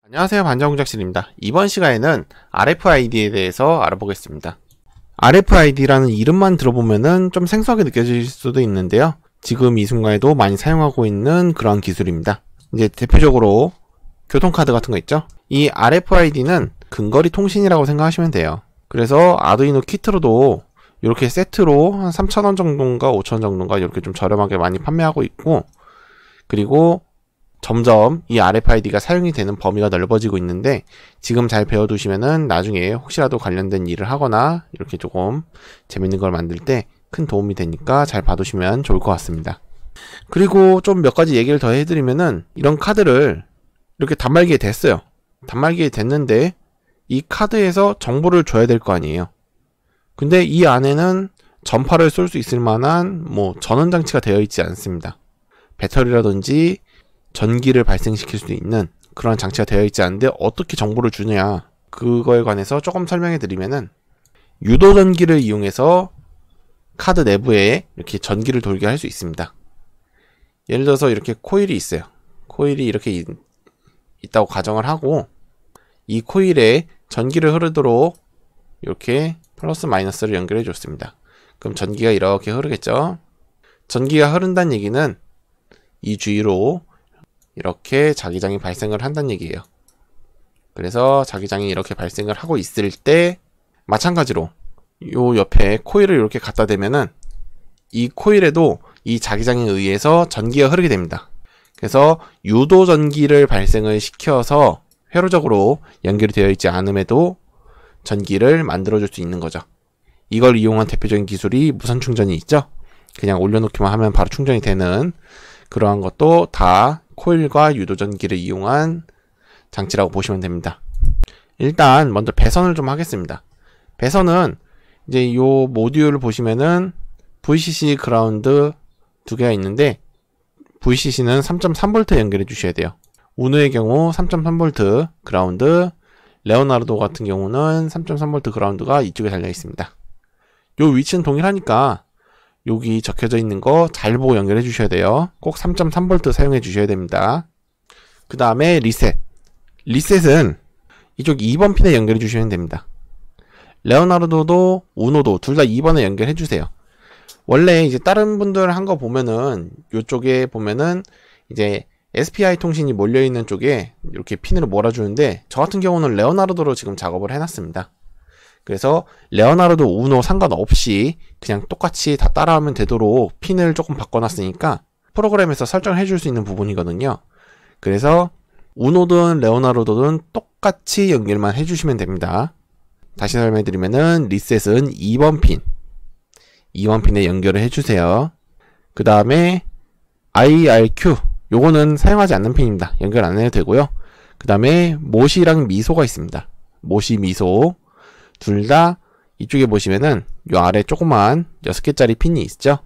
안녕하세요, 반자공작실입니다. 이번 시간에는 RFID에 대해서 알아보겠습니다. RFID라는 이름만 들어보면은 좀 생소하게 느껴질 수도 있는데요. 지금 이 순간에도 많이 사용하고 있는 그런 기술입니다. 이제 대표적으로 교통카드 같은 거 있죠? 이 RFID는 근거리 통신이라고 생각하시면 돼요. 그래서 아두이노 키트로도 이렇게 세트로 한 3,000원 정도인가 5,000원 정도인가 이렇게 좀 저렴하게 많이 판매하고 있고, 그리고 점점 이 RFID가 사용이 되는 범위가 넓어지고 있는데, 지금 잘 배워두시면은 나중에 혹시라도 관련된 일을 하거나 이렇게 조금 재밌는 걸 만들 때 큰 도움이 되니까 잘 봐두시면 좋을 것 같습니다. 그리고 좀 몇 가지 얘기를 더 해드리면은, 이런 카드를 이렇게 단말기에 댔어요. 단말기에 댔는데 이 카드에서 정보를 줘야 될 거 아니에요. 근데 이 안에는 전파를 쏠 수 있을 만한 전원 장치가 되어 있지 않습니다. 배터리라든지 전기를 발생시킬 수 있는 그런 장치가 되어 있지 않은데 어떻게 정보를 주느냐, 그거에 관해서 조금 설명해 드리면은, 유도전기를 이용해서 카드 내부에 이렇게 전기를 돌게 할 수 있습니다. 예를 들어서 이렇게 코일이 있어요. 코일이 이렇게 있다고 가정을 하고, 이 코일에 전기를 흐르도록 이렇게 플러스 마이너스를 연결해 줬습니다. 그럼 전기가 이렇게 흐르겠죠. 전기가 흐른다는 얘기는 이 주위로 이렇게 자기장이 발생을 한다는 얘기예요. 그래서 자기장이 이렇게 발생을 하고 있을 때, 마찬가지로 요 옆에 코일을 이렇게 갖다 대면은 이 코일에도 이 자기장에 의해서 전기가 흐르게 됩니다. 그래서 유도 전기를 발생을 시켜서 회로적으로 연결이 되어 있지 않음에도 전기를 만들어줄 수 있는 거죠. 이걸 이용한 대표적인 기술이 무선 충전이 있죠. 그냥 올려놓기만 하면 바로 충전이 되는 그러한 것도 다 코일과 유도전기를 이용한 장치라고 보시면 됩니다. 일단 먼저 배선을 좀 하겠습니다. 배선은 이제 요 모듈을 보시면은 VCC 그라운드 두 개가 있는데, VCC는 3.3V 연결해 주셔야 돼요. 우노의 경우 3.3V 그라운드, 레오나르도 같은 경우는 3.3V 그라운드가 이쪽에 달려 있습니다. 요 위치는 동일하니까 여기 적혀져 있는 거 잘 보고 연결해 주셔야 돼요. 꼭 3.3V 사용해 주셔야 됩니다. 그 다음에 리셋. 리셋은 이쪽 2번 핀에 연결해 주시면 됩니다. 레오나르도도 우노도 둘 다 2번에 연결해 주세요. 원래 이제 다른 분들 한 거 보면은, 요쪽에 보면은 이제 SPI 통신이 몰려있는 쪽에 이렇게 핀으로 몰아주는데, 저 같은 경우는 레오나르도로 지금 작업을 해놨습니다. 그래서 레오나르도 우노 상관없이 그냥 똑같이 다 따라하면 되도록 핀을 조금 바꿔놨으니까 프로그램에서 설정을 해줄 수 있는 부분이거든요. 그래서 우노든 레오나르도든 똑같이 연결만 해주시면 됩니다. 다시 설명해드리면은, 리셋은 2번 핀에 연결을 해주세요. 그 다음에 IRQ, 요거는 사용하지 않는 핀입니다. 연결 안 해도 되고요. 그 다음에 모시랑 미소가 있습니다. 모시, 미소 둘 다 이쪽에 보시면은 요 아래 조그만 6개짜리 핀이 있죠.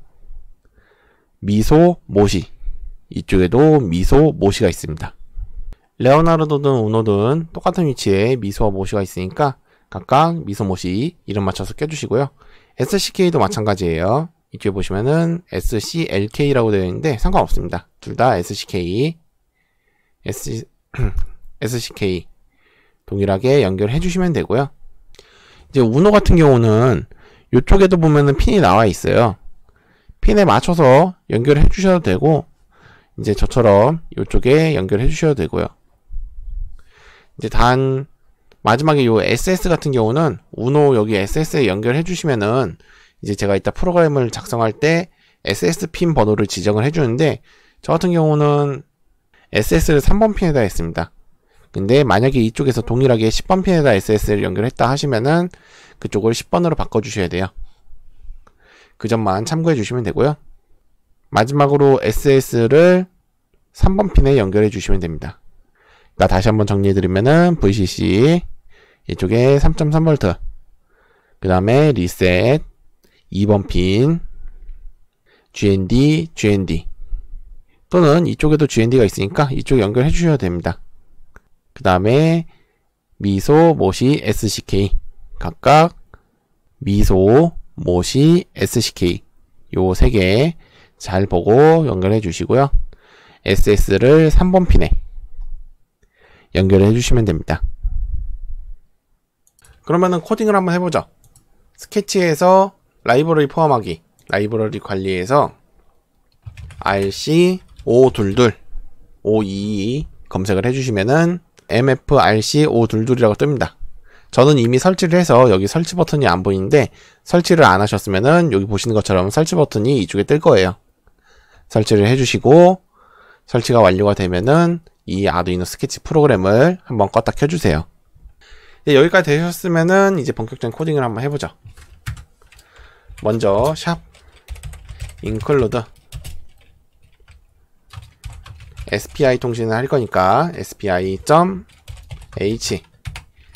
미소, 모시, 이쪽에도 미소, 모시가 있습니다. 레오나르도든 우노든 똑같은 위치에 미소와 모시가 있으니까 각각 미소, 모시 이름 맞춰서 껴주시고요. SCK도 마찬가지예요. 이쪽에 보시면은 SCLK라고 되어 있는데 상관없습니다. 둘 다 SCK SCK 동일하게 연결해 주시면 되고요. 이제 우노 같은 경우는 이쪽에도 보면은 핀이 나와 있어요. 핀에 맞춰서 연결해 주셔도 되고, 이제 저처럼 이쪽에 연결해 주셔도 되고요. 이제 단 마지막에 요 SS 같은 경우는 우노 여기 SS에 연결해 주시면은, 이제 제가 이따 프로그램을 작성할 때 SS 핀 번호를 지정을 해 주는데, 저 같은 경우는 SS를 3번 핀에다 했습니다. 근데 만약에 이쪽에서 동일하게 10번 핀에다 SS를 연결했다 하시면은 그쪽을 10번으로 바꿔주셔야 돼요. 그 점만 참고해 주시면 되고요. 마지막으로 SS를 3번 핀에 연결해 주시면 됩니다. 그러니까 다시 한번 정리해드리면은, VCC 이쪽에 3.3V, 그 다음에 리셋 2번 핀, GND 또는 이쪽에도 GND가 있으니까 이쪽 연결해 주셔야 됩니다. 그 다음에 미소, 모시, SCK 각각 미소, 모시, SCK 요 3개 잘 보고 연결해 주시고요. SS를 3번 핀에 연결을 해주시면 됩니다. 그러면은 코딩을 한번 해보죠. 스케치에서 라이브러리 포함하기, 라이브러리 관리에서 rc522 522 검색을 해주시면은 mfrc522이라고 뜹니다. 저는 이미 설치를 해서 여기 설치 버튼이 안 보이는데, 설치를 안 하셨으면은 여기 보시는 것처럼 설치 버튼이 이쪽에 뜰 거예요. 설치를 해주시고 설치가 완료가 되면은 이 아두이노 스케치 프로그램을 한번 껐다 켜주세요. 여기까지 되셨으면은 이제 본격적인 코딩을 한번 해보죠. 먼저 샵 include SPI 통신을 할 거니까 spi.h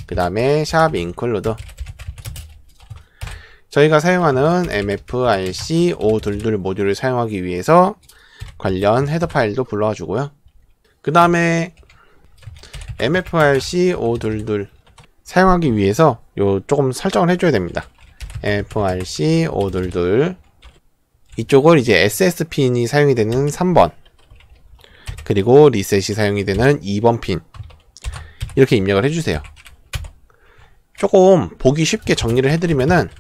그 다음에 샵 include 저희가 사용하는 mfrc522 모듈을 사용하기 위해서 관련 헤더 파일도 불러와 주고요. 그 다음에 mfrc522 사용하기 위해서 요 조금 설정을 해줘야 됩니다. mfrc522 이쪽을 이제 SS 핀이 사용이 되는 3번 그리고 리셋이 사용이 되는 2번 핀 이렇게 입력을 해주세요. 조금 보기 쉽게 정리를 해드리면은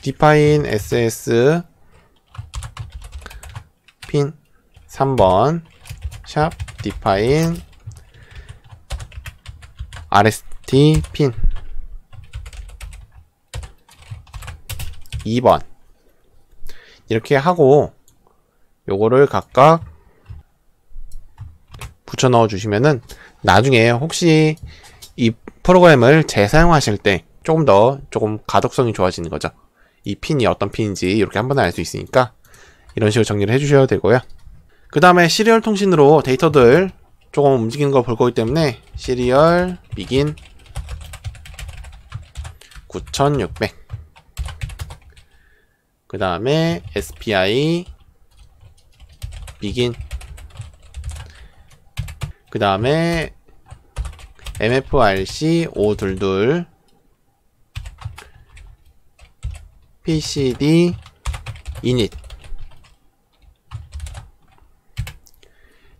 define SS 핀 3번 샵 define RST 핀 2번 이렇게 하고 요거를 각각 붙여 넣어 주시면은 나중에 혹시 이 프로그램을 재사용하실 때 조금 가독성이 좋아지는 거죠. 이 핀이 어떤 핀인지 이렇게 한 번에 알 수 있으니까 이런 식으로 정리를 해주셔야 되고요. 그 다음에 시리얼 통신으로 데이터들 조금 움직이는 걸 볼 거기 때문에 시리얼 begin 9600 그 다음에 SPI begin 그 다음에 mfrc522 pcd init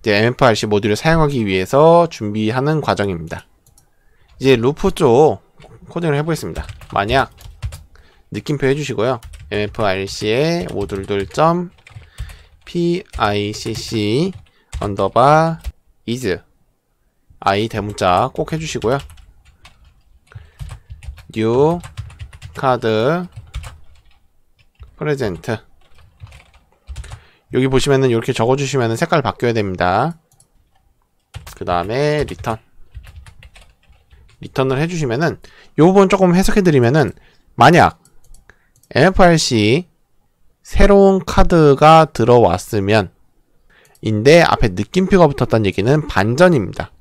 이제 mfrc 모듈을 사용하기 위해서 준비하는 과정입니다. 이제 루프 쪽 코딩을 해보겠습니다. 만약 느낌표 해주시고요. mfrc의 522.picc 언더바 is i 대문자 꼭 해주시고요. new card present 여기 보시면은 이렇게 적어주시면은 색깔 바뀌어야 됩니다. 그 다음에 리턴을 해주시면은 요 부분 조금 해석해드리면은 만약 mfrc 새로운 카드가 들어왔으면 인데 앞에 느낌표가 붙었다는 얘기는 반전입니다.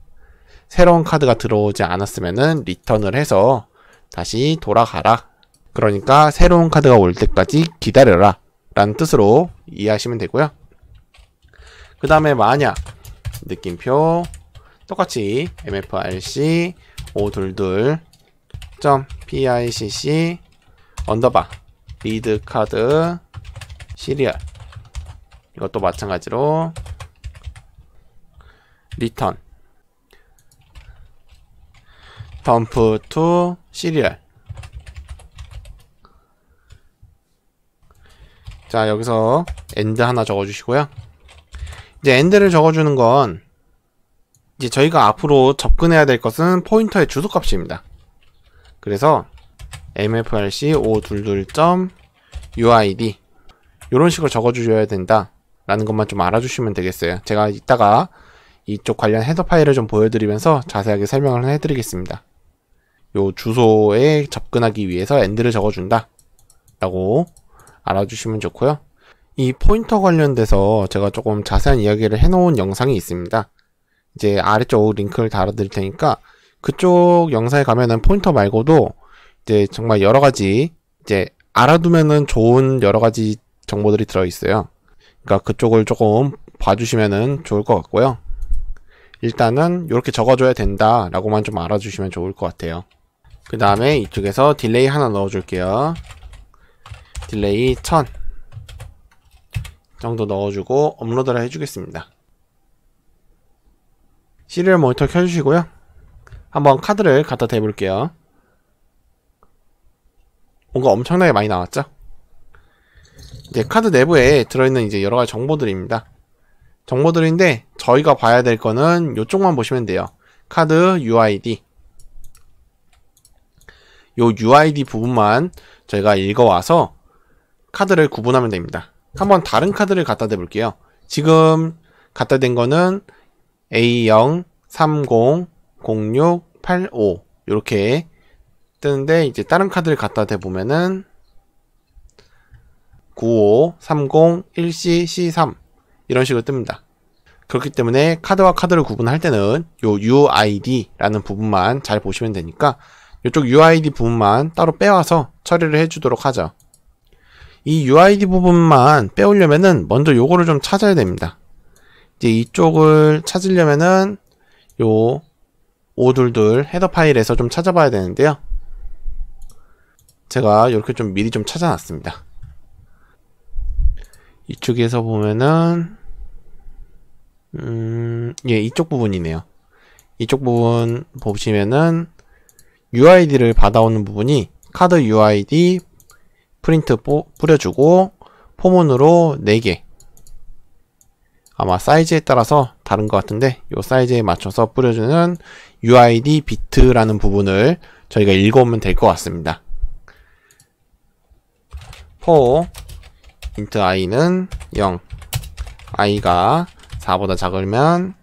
새로운 카드가 들어오지 않았으면은 리턴을 해서 다시 돌아가라. 그러니까 새로운 카드가 올 때까지 기다려라 라는 뜻으로 이해하시면 되고요. 그 다음에 만약 느낌표 똑같이 mfrc 522.picc 언더바 리드 카드 시리얼 이것도 마찬가지로 리턴 덤프 투 시리얼 자 여기서 엔드 하나 적어주시고요. 이제 엔드를 적어주는 건 이제 저희가 앞으로 접근해야 될 것은 포인터의 주소값입니다. 그래서 mfrc522.uid 이런 식으로 적어주셔야 된다 라는 것만 좀 알아주시면 되겠어요. 제가 이따가 이쪽 관련 헤더 파일을 좀 보여드리면서 자세하게 설명을 해드리겠습니다. 요 주소에 접근하기 위해서 엔드를 적어준다 라고 알아주시면 좋고요. 이 포인터 관련돼서 제가 조금 자세한 이야기를 해놓은 영상이 있습니다. 이제 아래쪽 링크를 달아드릴 테니까 그쪽 영상에 가면은 포인터 말고도 이제 정말 여러가지 이제 알아두면은 좋은 여러가지 정보들이 들어있어요. 그러니까 그쪽을 조금 봐주시면은 좋을 것 같고요. 일단은 이렇게 적어줘야 된다 라고만 좀 알아주시면 좋을 것 같아요. 그 다음에 이쪽에서 딜레이 하나 넣어줄게요. 딜레이 1000 정도 넣어주고 업로드를 해주겠습니다. 시리얼 모니터 켜주시고요. 한번 카드를 갖다 대볼게요. 뭔가 엄청나게 많이 나왔죠? 이제 카드 내부에 들어있는 이제 여러가지 정보들입니다. 정보들인데 저희가 봐야 될 거는 이쪽만 보시면 돼요. 카드 UID. 요 UID 부분만 저희가 읽어와서 카드를 구분하면 됩니다. 한번 다른 카드를 갖다 대볼게요. 지금 갖다 댄 거는 A0, 30, 06, 85 이렇게 뜨는데, 이제 다른 카드를 갖다 대보면은 95, 30, 1C, C3 이런 식으로 뜹니다. 그렇기 때문에 카드와 카드를 구분할 때는 요 UID라는 부분만 잘 보시면 되니까 이쪽 UID 부분만 따로 빼와서 처리를 해주도록 하죠. 이 UID 부분만 빼오려면은 먼저 요거를 좀 찾아야 됩니다. 이제 이쪽을 찾으려면은 요 522 헤더 파일에서 좀 찾아봐야 되는데요. 제가 이렇게 좀 미리 좀 찾아놨습니다. 이쪽에서 보면은 예, 이쪽 부분이네요. 이쪽 부분 보시면은 UID를 받아오는 부분이 카드 UID 프린트 뿌려주고 포문으로 4개, 아마 사이즈에 따라서 다른 것 같은데 이 사이즈에 맞춰서 뿌려주는 UID 비트라는 부분을 저희가 읽어오면 될 것 같습니다. for int i는 0, i가 4보다 작으면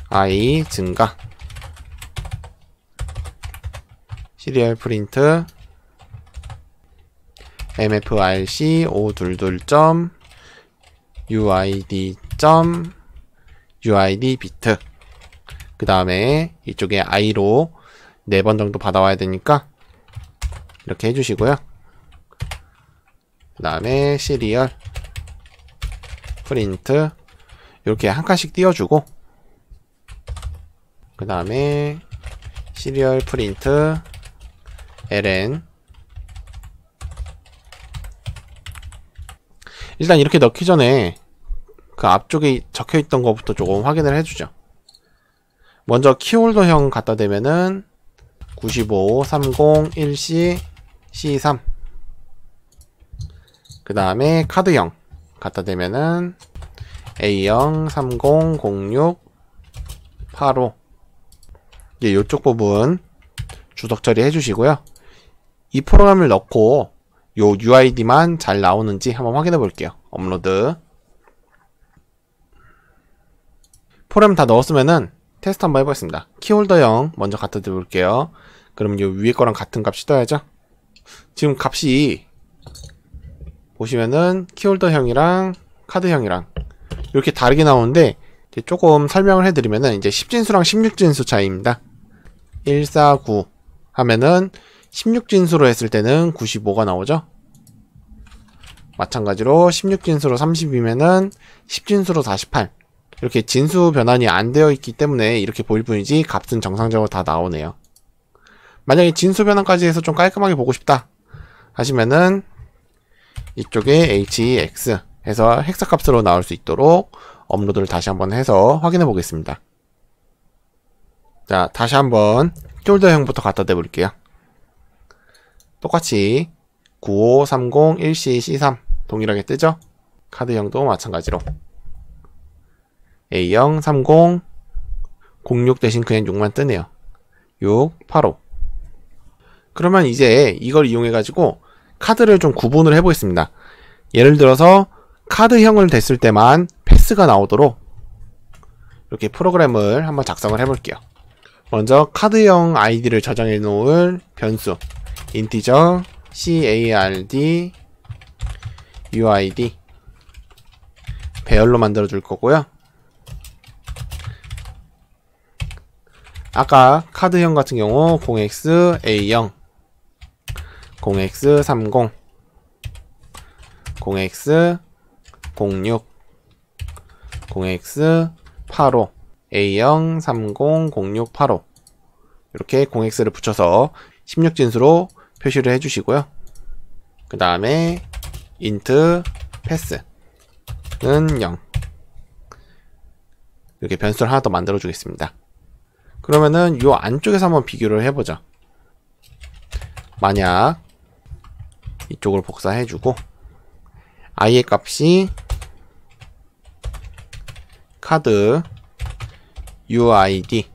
i 증가, 시리얼 프린트 mfrc 522. uid 비트. 그 다음에 이쪽에 i로 4번 정도 받아와야 되니까 이렇게 해주시고요. 그 다음에 시리얼 프린트 이렇게 한 칸씩 띄워주고, 그 다음에 시리얼 프린트 ln. 일단 이렇게 넣기 전에 그 앞쪽에 적혀있던 것부터 조금 확인을 해주죠. 먼저 키홀더형 갖다 대면은 95, 30, 1C, C3. 그 다음에 카드형 갖다 대면은 A0, 30, 06, 85. 이제 이쪽 부분 주석 처리 해주시고요. 이 프로그램을 넣고 요 UID만 잘 나오는지 한번 확인해 볼게요. 업로드. 프로그램 다 넣었으면은 테스트 한번 해보겠습니다. 키홀더형 먼저 갖다 대볼게요. 그럼 요 위에 거랑 같은 값이 떠야죠. 지금 값이 보시면은 키홀더형이랑 카드형이랑 이렇게 다르게 나오는데, 이제 조금 설명을 해드리면은 이제 10진수랑 16진수 차이입니다. 149 하면은 16진수로 했을 때는 95가 나오죠. 마찬가지로 16진수로 30이면은 10진수로 48. 이렇게 진수 변환이 안 되어 있기 때문에 이렇게 보일 뿐이지 값은 정상적으로 다 나오네요. 만약에 진수 변환까지 해서 좀 깔끔하게 보고 싶다 하시면은 이쪽에 hex 해서 헥사 값으로 나올 수 있도록 업로드를 다시 한번 해서 확인해 보겠습니다. 자, 다시 한번 키홀더형부터 갖다 대볼게요. 똑같이 95, 30, 1C, C3 동일하게 뜨죠? 카드형도 마찬가지로 A0, 30, 06 대신 그냥 6만 뜨네요. 6, 85. 그러면 이제 이걸 이용해 가지고 카드를 좀 구분을 해 보겠습니다. 예를 들어서 카드형을 댔을 때만 패스가 나오도록 이렇게 프로그램을 한번 작성을 해 볼게요. 먼저 카드형 아이디를 저장해 놓을 변수 인티저 card uid 배열로 만들어 줄 거고요. 아까 카드형 같은 경우 0xA0, 0x30, 0x06, 0x85, A0, 30, 06, 85 이렇게 0x를 붙여서 16진수로 표시를 해주시고요. 그 다음에 int pass는 0, 이렇게 변수를 하나 더 만들어 주겠습니다. 그러면은 요 안쪽에서 한번 비교를 해보죠. 만약 이쪽을 복사해주고 i의 값이 카드 uid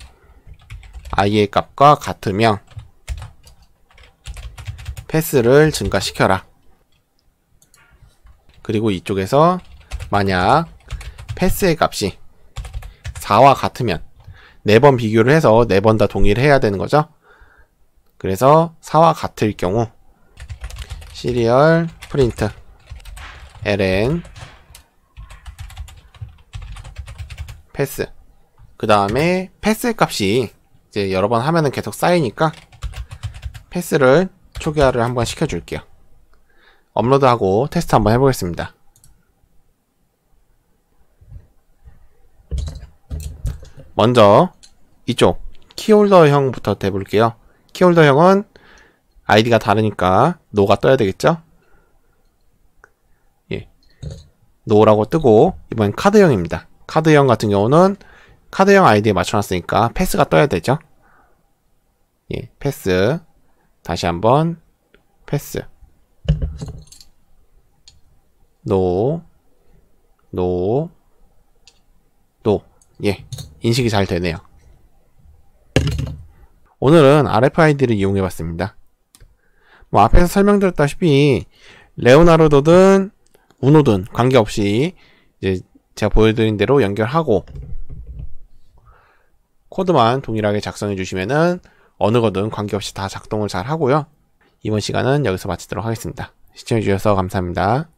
i의 값과 같으면 패스를 증가시켜라. 그리고 이쪽에서 만약 패스의 값이 4와 같으면 4번 비교를 해서 4번 다 동일을 해야 되는 거죠. 그래서 4와 같을 경우 시리얼 프린트 ln 패스, 그 다음에 패스의 값이 이제 여러 번 하면은 계속 쌓이니까 패스를 초기화를 한번 시켜줄게요. 업로드하고 테스트 한번 해보겠습니다. 먼저 이쪽 키홀더형부터 해볼게요. 키홀더형은 아이디가 다르니까 노가 떠야 되겠죠? 예, 노라고 뜨고 이번엔 카드형입니다. 카드형 같은 경우는 카드형 아이디에 맞춰놨으니까 패스가 떠야 되죠. 예, 패스. 다시 한번 패스. 노. 예, 인식이 잘 되네요. 오늘은 RFID를 이용해봤습니다. 뭐 앞에서 설명드렸다시피 레오나르도든 우노든 관계없이 이제 제가 보여드린 대로 연결하고 코드만 동일하게 작성해 주시면은 어느 거든 관계없이 다 작동을 잘 하고요. 이번 시간은 여기서 마치도록 하겠습니다. 시청해 주셔서 감사합니다.